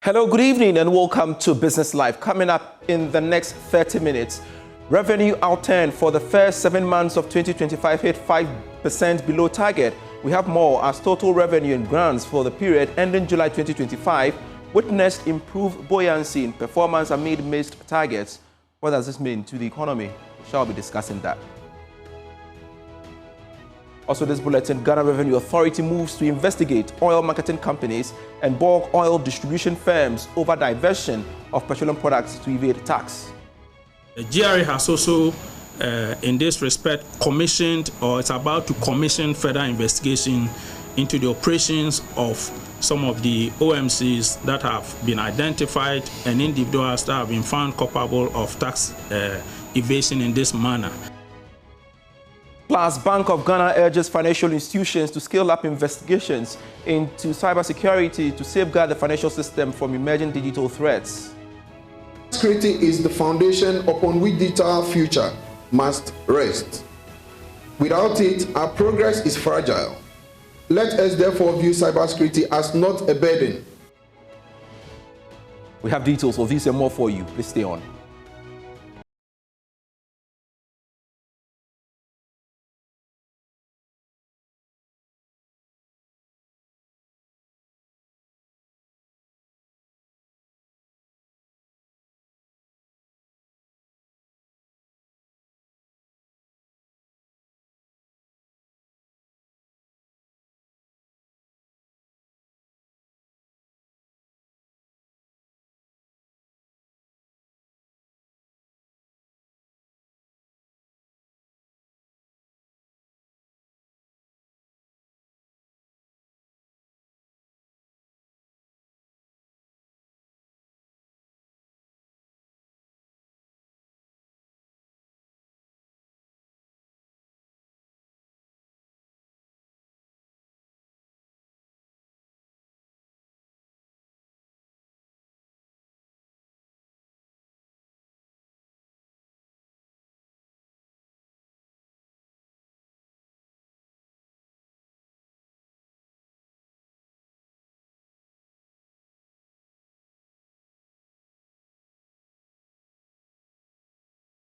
Hello, good evening, and welcome to Business Live. Coming up in the next 30 minutes, revenue outturn for the first 7 months of 2025 hit 5% below target. We have more as total revenue and grants for the period ending July 2025 witnessed improved buoyancy in performance amid missed targets. What does this mean to the economy? We shall be discussing that. Also, this bulletin, Ghana Revenue Authority moves to investigate oil marketing companies and bulk oil distribution firms over diversion of petroleum products to evade tax. The GRA has also, in this respect, commissioned or it's about to commission further investigation into the operations of some of the OMCs that have been identified and individuals that have been found culpable of tax evasion in this manner. Plus, Bank of Ghana urges financial institutions to scale up investigations into cybersecurity to safeguard the financial system from emerging digital threats. Security is the foundation upon which the digital future must rest. Without it, our progress is fragile. Let us therefore view cybersecurity as not a burden. We have details of this and more for you. Please stay on.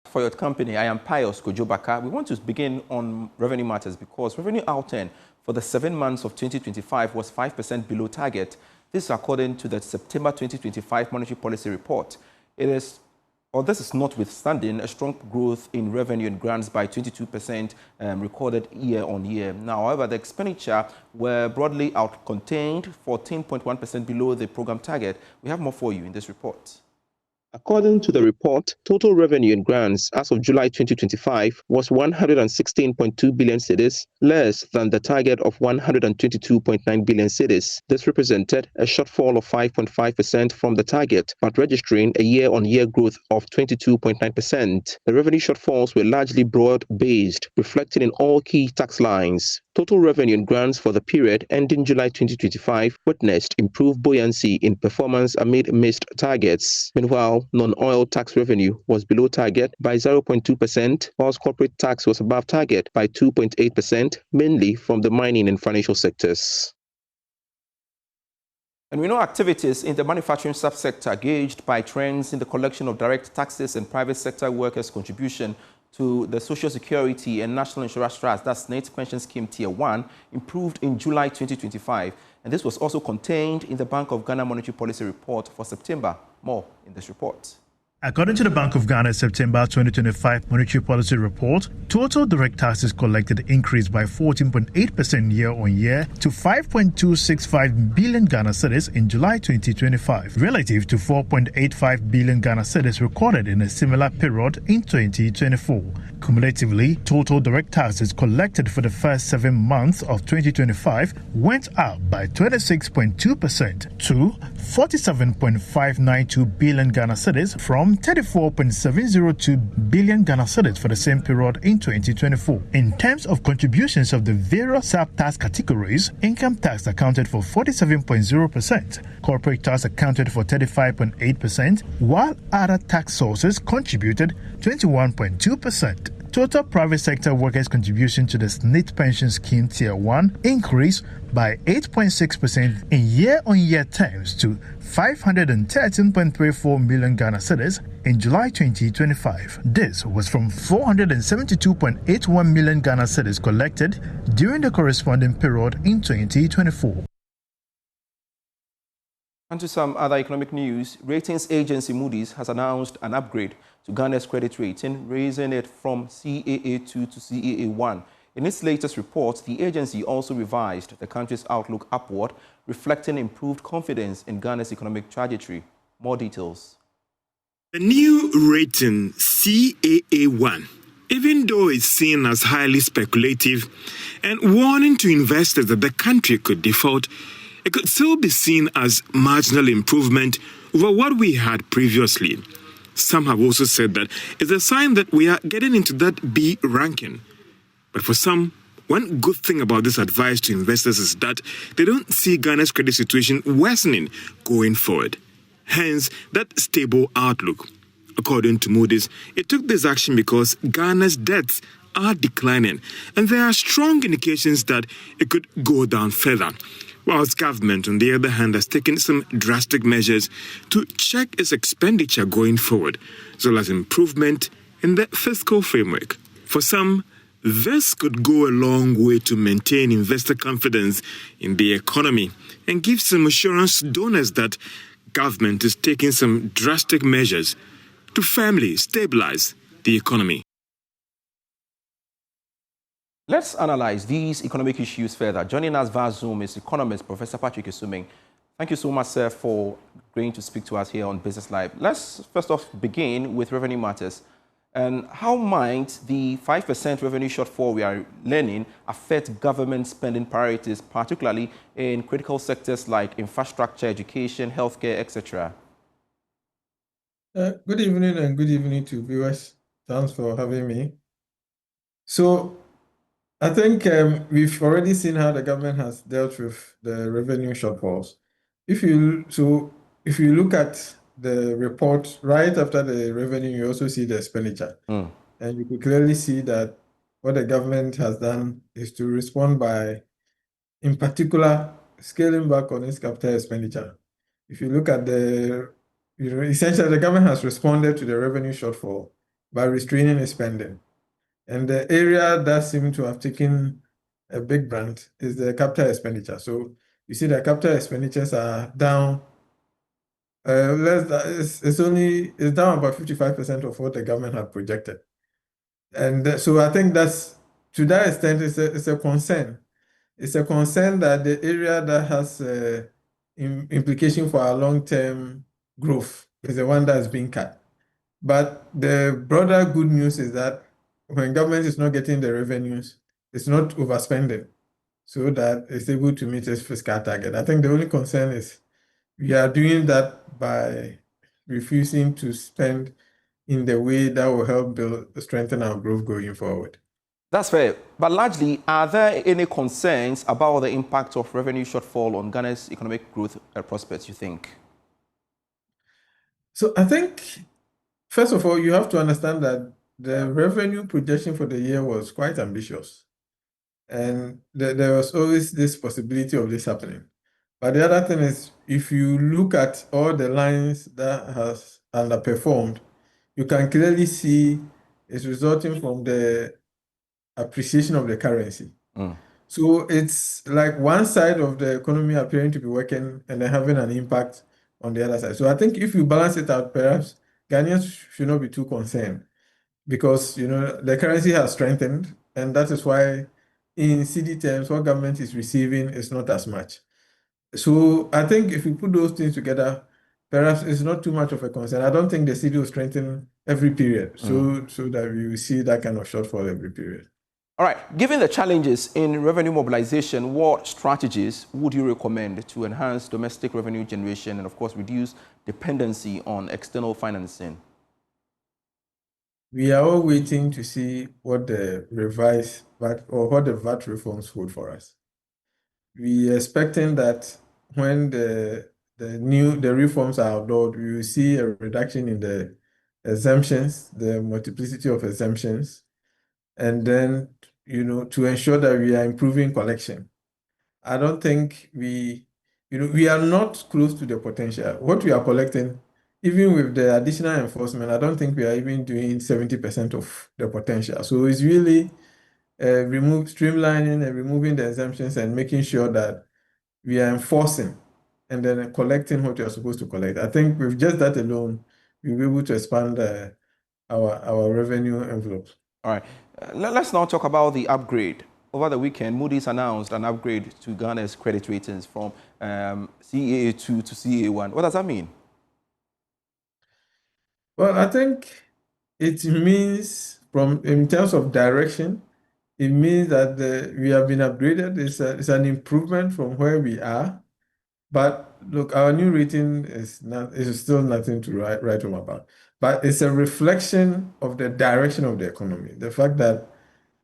For your company, I am Pius Kojobaka. We want to begin on revenue matters because revenue outturn for the 7 months of 2025 was 5% below target. This is according to the September 2025 Monetary Policy Report. This is notwithstanding a strong growth in revenue and grants by 22% recorded year on year. Now, however, the expenditure were broadly out-contained, 14.1% below the program target. We have more for you in this report. According to the report, total revenue and grants as of July 2025 was 116.2 billion cedis, less than the target of 122.9 billion cedis. This represented a shortfall of 5.5% from the target, but registering a year-on-year growth of 22.9%. The revenue shortfalls were largely broad-based, reflecting in all key tax lines. Total revenue and grants for the period ending July 2025 witnessed improved buoyancy in performance amid missed targets. Meanwhile, non-oil tax revenue was below target by 0.2%, whilst corporate tax was above target by 2.8%, mainly from the mining and financial sectors. And we know activities in the manufacturing subsector gauged by trends in the collection of direct taxes and private sector workers' contribution to the Social Security and National Insurance Trust, that's State Pension Scheme Tier 1, improved in July 2025. And this was also contained in the Bank of Ghana Monetary Policy Report for September. More in this report. According to the Bank of Ghana's September 2025 Monetary Policy Report, total direct taxes collected increased by 14.8% year-on-year to 5.265 billion Ghana cedis in July 2025, relative to 4.85 billion Ghana cedis recorded in a similar period in 2024. Cumulatively, total direct taxes collected for the first 7 months of 2025 went up by 26.2% to 47.592 billion Ghana cedis from 34.702 billion Ghana cedis for the same period in 2024. In terms of contributions of the various sub-tax categories, income tax accounted for 47.0%, corporate tax accounted for 35.8%, while other tax sources contributed 21.2%. Total private sector workers' contribution to the SNIT pension scheme Tier 1 increased by 8.6% in year-on-year terms to 513.34 million Ghana cedis in July 2025. This was from 472.81 million Ghana cedis collected during the corresponding period in 2024. And to some other economic news, ratings agency Moody's has announced an upgrade to Ghana's credit rating, raising it from CAA2 to CAA1. In its latest report, the agency also revised the country's outlook upward, reflecting improved confidence in Ghana's economic trajectory. More details. The new rating, CAA1, even though it's seen as highly speculative and warning to investors that the country could default, it could still be seen as marginal improvement over what we had previously. Some have also said that it's a sign that we are getting into that B ranking. But for some, one good thing about this advice to investors is that they don't see Ghana's credit situation worsening going forward. Hence, that stable outlook. According to Moody's, it took this action because Ghana's debts are declining, and there are strong indications that it could go down further. Whilst government, on the other hand, has taken some drastic measures to check its expenditure going forward, as well as improvement in the fiscal framework. For some, this could go a long way to maintain investor confidence in the economy and give some assurance to donors that government is taking some drastic measures to firmly stabilize the economy. Let's analyze these economic issues further. Joining us via Zoom is economist Professor Patrick Isuming. Thank you so much, sir, for agreeing to speak to us here on Business Live. Let's first off begin with revenue matters. And how might the 5% revenue shortfall we are learning affect government spending priorities, particularly in critical sectors like infrastructure, education, healthcare, etc.? Good evening and good evening to viewers. Thanks for having me. So I think we've already seen how the government has dealt with the revenue shortfalls. If you look at the report right after the revenue, you also see the expenditure. And you can clearly see that what the government has done is to respond by, in particular, scaling back on its capital expenditure. If you look at essentially the government has responded to the revenue shortfall by restraining its spending. And the area that seemed to have taken a big brunt is the capital expenditure. So you see that capital expenditures are down. It's down about 55% of what the government had projected. And so I think to that extent, it's a concern. It's a concern that the area that has implication for our long-term growth is the one that is being cut. But the broader good news is that when government is not getting the revenues, it's not overspending, so that it's able to meet its fiscal target. I think the only concern is we are doing that by refusing to spend in the way that will help strengthen our growth going forward. That's fair. But largely, are there any concerns about the impact of revenue shortfall on Ghana's economic growth prospects, you think? So I think, first of all, you have to understand that the revenue projection for the year was quite ambitious. And there was always this possibility of this happening. But the other thing is, if you look at all the lines that has underperformed, you can clearly see it's resulting from the appreciation of the currency. So it's like one side of the economy appearing to be working and then having an impact on the other side. So I think if you balance it out, perhaps Ghanaians should not be too concerned, because the currency has strengthened, and that is why in CD terms what government is receiving is not as much. So I think if you put those things together, perhaps it's not too much of a concern. I don't think the CD will strengthen every period, so that we will see that kind of shortfall every period. All right, given the challenges in revenue mobilization, what strategies would you recommend to enhance domestic revenue generation and, of course, reduce dependency on external financing? We are all waiting to see what the revised VAT or what the VAT reforms hold for us. We are expecting that when the reforms are outlawed, we will see a reduction in the exemptions, the multiplicity of exemptions. and then, to ensure that we are improving collection. I don't think we are not close to the potential. What we are collecting, even with the additional enforcement, I don't think we are even doing 70% of the potential. So it's really streamlining and removing the exemptions and making sure that we are enforcing and then collecting what we are supposed to collect. I think with just that alone, we'll be able to expand our revenue envelope. All right. Let's now talk about the upgrade. Over the weekend, Moody's announced an upgrade to Ghana's credit ratings from CAA2 to CAA1. What does that mean? Well, I think it means, in terms of direction, it means that we have been upgraded. It's an improvement from where we are. But look, our new rating is still nothing to write home about. But it's a reflection of the direction of the economy. The fact that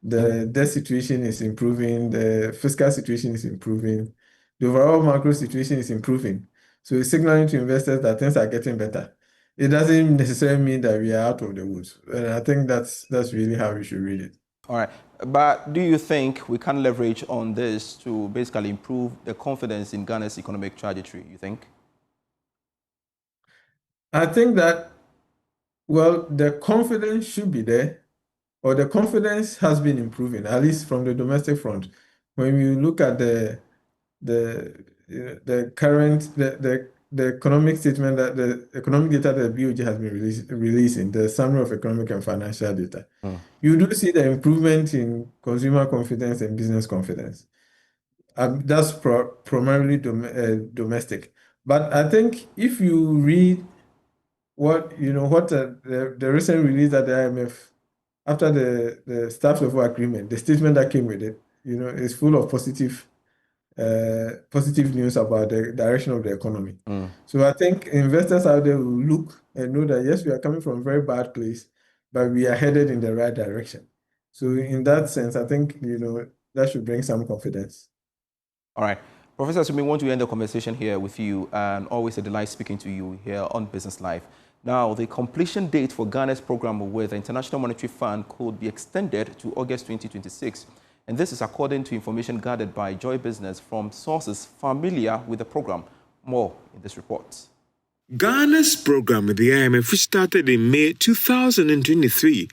the debt situation is improving, the fiscal situation is improving, the overall macro situation is improving. So it's signaling to investors that things are getting better. It doesn't necessarily mean that we are out of the woods. And I think that's really how we should read it. All right. But do you think we can leverage on this to basically improve the confidence in Ghana's economic trajectory, you think? I think that, well, the confidence should be there, or the confidence has been improving, at least from the domestic front. When you look at the current economic statement, that the economic data that the BOG has been releasing, the summary of economic and financial data, you do see the improvement in consumer confidence and business confidence. That's primarily domestic. But I think if you read what the recent release at the IMF after the staff level agreement, the statement that came with it, is full of positive news about the direction of the economy. So I think investors out there will look and know that, yes, we are coming from a very bad place, but we are headed in the right direction. So in that sense, I think, that should bring some confidence. All right. Professor Sumi, we want to end the conversation here with you, and always a delight speaking to you here on Business Live. Now, the completion date for Ghana's program with the International Monetary Fund could be extended to August 2026. And this is according to information gathered by Joy Business from sources familiar with the program. More in this report. Ghana's program with the IMF, which started in May 2023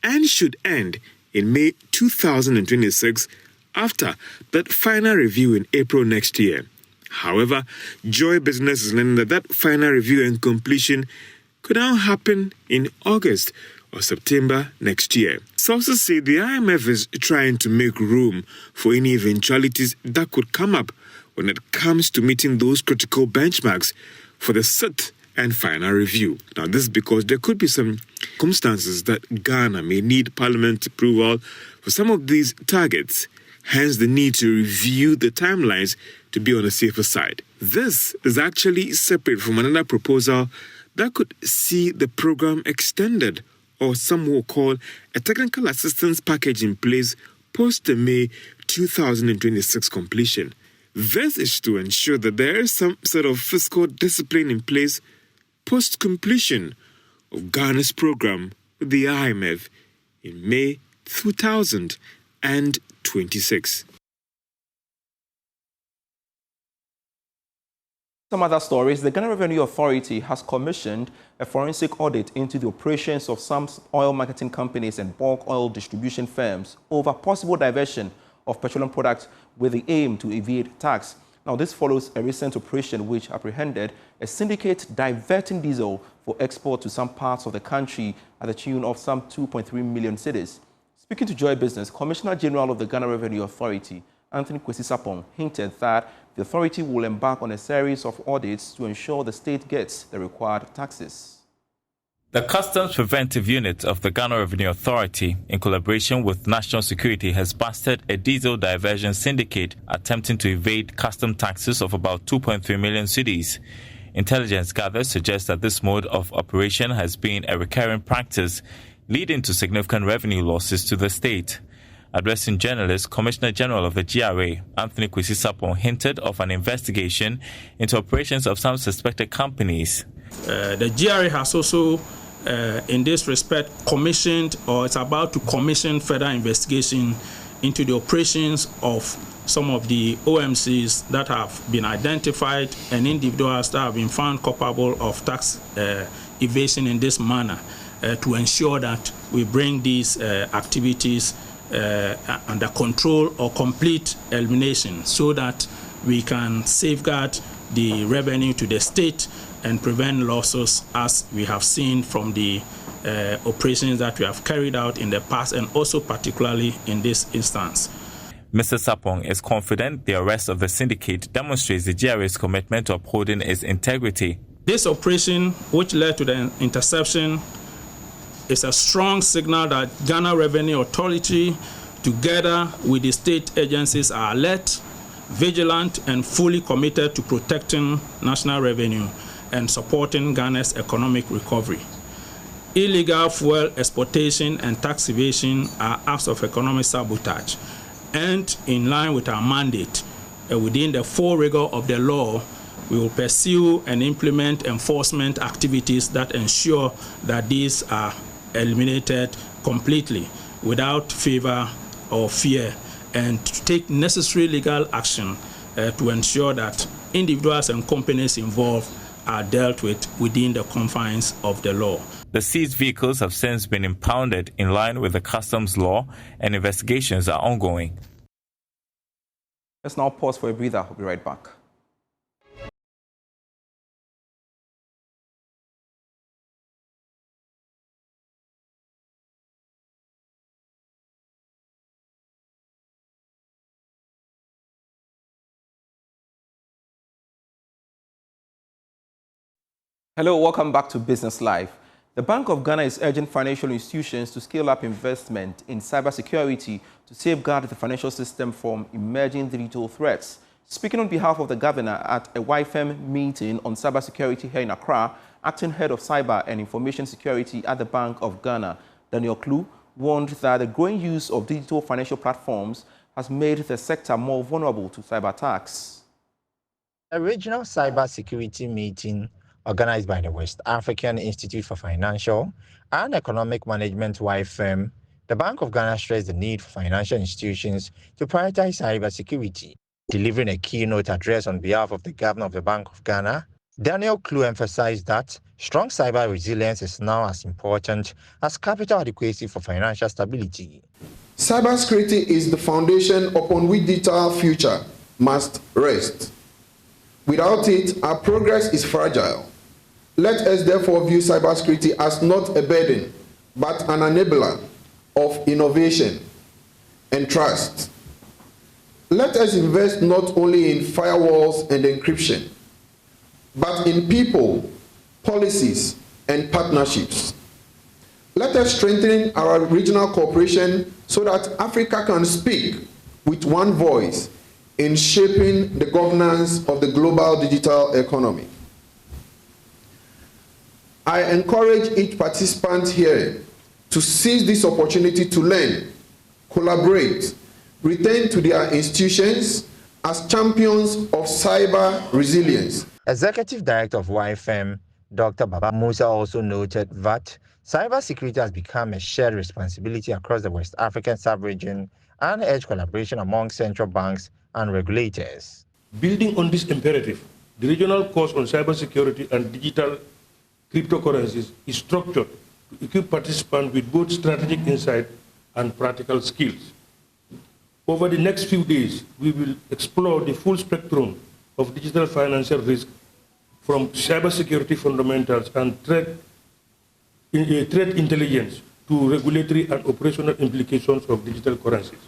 and should end in May 2026 after that final review in April next year. However, Joy Business is learning that final review and completion could now happen in August or September next year. Sources say the IMF is trying to make room for any eventualities that could come up when it comes to meeting those critical benchmarks for the sixth and final review. Now, this is because there could be some circumstances that Ghana may need Parliament approval for some of these targets, hence the need to review the timelines to be on the safer side. This is actually separate from another proposal that could see the program extended, or some will call a technical assistance package in place post the May 2026 completion. This is to ensure that there is some sort of fiscal discipline in place post-completion of Ghana's program with the IMF in May 2026. Some other stories. The Ghana Revenue Authority has commissioned a forensic audit into the operations of some oil marketing companies and bulk oil distribution firms over possible diversion of petroleum products with the aim to evade tax. Now, this follows a recent operation which apprehended a syndicate diverting diesel for export to some parts of the country at the tune of some 2.3 million cedis. Speaking to Joy Business, Commissioner General of the Ghana Revenue Authority, Anthony Kwesi Sapong, hinted that the authority will embark on a series of audits to ensure the state gets the required taxes. The Customs Preventive Unit of the Ghana Revenue Authority, in collaboration with National Security, has busted a diesel diversion syndicate attempting to evade custom taxes of about 2.3 million cedis. Intelligence gathers suggest that this mode of operation has been a recurring practice, leading to significant revenue losses to the state. Addressing journalists, Commissioner General of the GRA, Anthony Kwesi Sapong, hinted of an investigation into operations of some suspected companies. The GRA has also in this respect, commissioned or it's about to commission further investigation into the operations of some of the OMCs that have been identified and individuals that have been found culpable of tax evasion in this manner, to ensure that we bring these activities under control or complete elimination, so that we can safeguard the revenue to the state and prevent losses, as we have seen from the operations that we have carried out in the past, and also particularly in this instance. Mr. Sapong is confident the arrest of the syndicate demonstrates the GRA's commitment to upholding its integrity. This operation, which led to the interception, is a strong signal that Ghana Revenue Authority, together with the state agencies, are alert, vigilant, and fully committed to protecting national revenue and supporting Ghana's economic recovery. Illegal fuel exportation and tax evasion are acts of economic sabotage, and in line with our mandate, within the full rigor of the law, we will pursue and implement enforcement activities that ensure that these are eliminated completely without favor or fear, and to take necessary legal action to ensure that individuals and companies involved are dealt with within the confines of the law. The seized vehicles have since been impounded in line with the customs law, and investigations are ongoing. Let's now pause for a breather. We'll be right back. Hello, welcome back to Business Live. The Bank of Ghana is urging financial institutions to scale up investment in cybersecurity to safeguard the financial system from emerging digital threats. Speaking on behalf of the governor at a YFM meeting on cybersecurity here in Accra, acting head of cyber and information security at the Bank of Ghana, Daniel Klu, warned that the growing use of digital financial platforms has made the sector more vulnerable to cyber attacks. A regional cybersecurity meeting organized by the West African Institute for Financial and Economic Management YFM, the Bank of Ghana stressed the need for financial institutions to prioritize cybersecurity. Delivering a keynote address on behalf of the Governor of the Bank of Ghana, Daniel Klu emphasized that strong cyber resilience is now as important as capital adequacy for financial stability. Cybersecurity is the foundation upon which the digital future must rest. Without it, our progress is fragile. Let us therefore view cybersecurity as not a burden, but an enabler of innovation and trust. Let us invest not only in firewalls and encryption, but in people, policies, and partnerships. Let us strengthen our regional cooperation so that Africa can speak with one voice in shaping the governance of the global digital economy. I encourage each participant here to seize this opportunity to learn, collaborate, return to their institutions as champions of cyber resilience. Executive Director of YFM, Dr. Baba Musa, also noted that cybersecurity has become a shared responsibility across the West African sub-region and urged collaboration among central banks and regulators. Building on this imperative, the regional course on cybersecurity and digital cryptocurrencies is structured to equip participants with both strategic insight and practical skills. Over the next few days, we will explore the full spectrum of digital financial risk, from cybersecurity fundamentals and threat intelligence to regulatory and operational implications of digital currencies.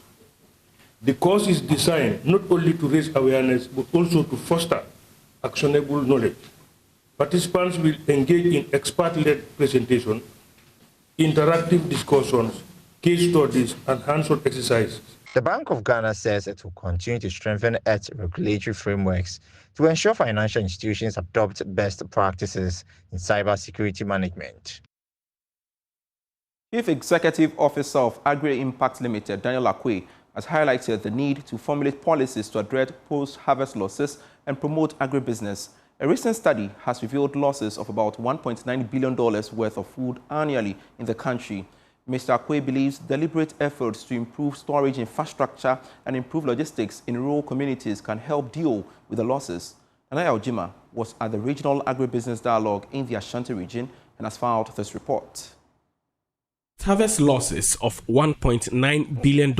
The course is designed not only to raise awareness, but also to foster actionable knowledge. Participants will engage in expert-led presentations, interactive discussions, case studies, and hands-on exercises. The Bank of Ghana says it will continue to strengthen its regulatory frameworks to ensure financial institutions adopt best practices in cybersecurity management. Chief Executive Officer of GRA Impact Limited, Daniel Akwe, has highlighted the need to formulate policies to address post-harvest losses and promote agribusiness. A recent study has revealed losses of about $1.9 billion worth of food annually in the country. Mr. Akwe believes deliberate efforts to improve storage infrastructure and improve logistics in rural communities can help deal with the losses. Anaya Ojima was at the Regional Agribusiness Dialogue in the Ashanti region and has filed this report. Harvest losses of $1.9 billion,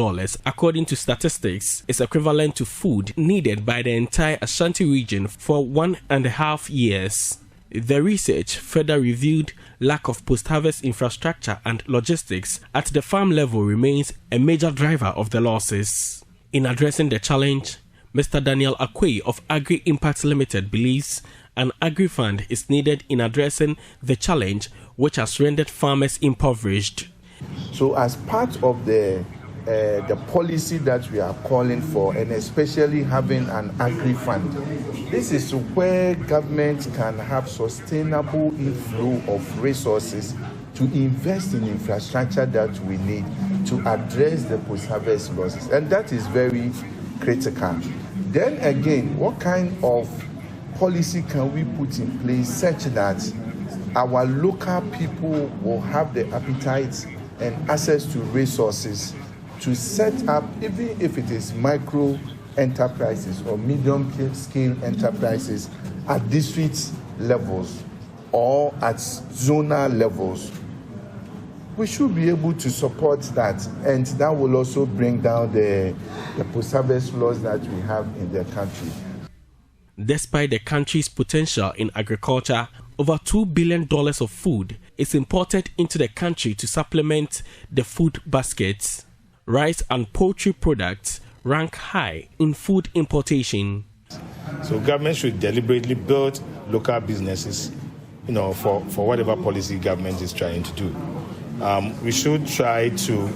according to statistics, is equivalent to food needed by the entire Ashanti region for 1.5 years. The research further revealed lack of post-harvest infrastructure and logistics at the farm level remains a major driver of the losses. In addressing the challenge, Mr. Daniel Akwe of Agri Impact Limited believes an agri-fund is needed in addressing the challenge which has rendered farmers impoverished. So as part of the policy that we are calling for, and especially having an agri-fund, this is where government can have sustainable inflow of resources to invest in infrastructure that we need to address the post-harvest losses, and that is very critical. Then again, what kind of policy can we put in place such that our local people will have the appetite and access to resources to set up, even if it is micro enterprises or medium scale enterprises at district levels or at zonal levels? We should be able to support that, and that will also bring down the post-harvest loss that we have in the country. Despite the country's potential in agriculture, over $2 billion of food is imported into the country to supplement the food baskets. Rice and poultry products rank high in food importation. So government should deliberately build local businesses, for whatever policy government is trying to do. We should try to,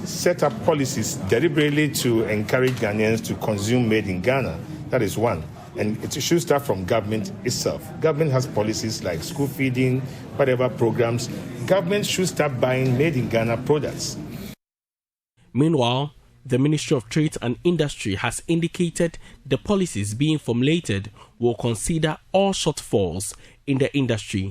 set up policies deliberately to encourage Ghanaians to consume made in Ghana. That is one. And it should start from government itself. Government has policies like school feeding, whatever programs. Government should start buying made in Ghana products. Meanwhile, the Ministry of Trade and Industry has indicated the policies being formulated will consider all shortfalls in the industry.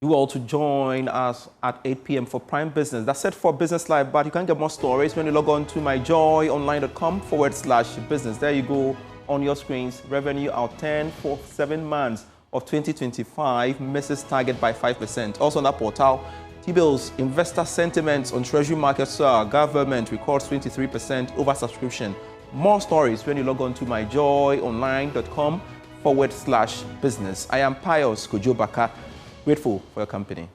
You all to join us at 8 p.m. for Prime Business. That's it for Business Live, but you can get more stories when you log on to myjoyonline.com/business. There you go on your screens. Revenue out 10 for 7 months of 2025 misses target by 5%. Also on that portal, T-bills, investor sentiments on treasury markets, government records 23% oversubscription. More stories when you log on to myjoyonline.com/business. I am Pius Kojobaka. Grateful for your company.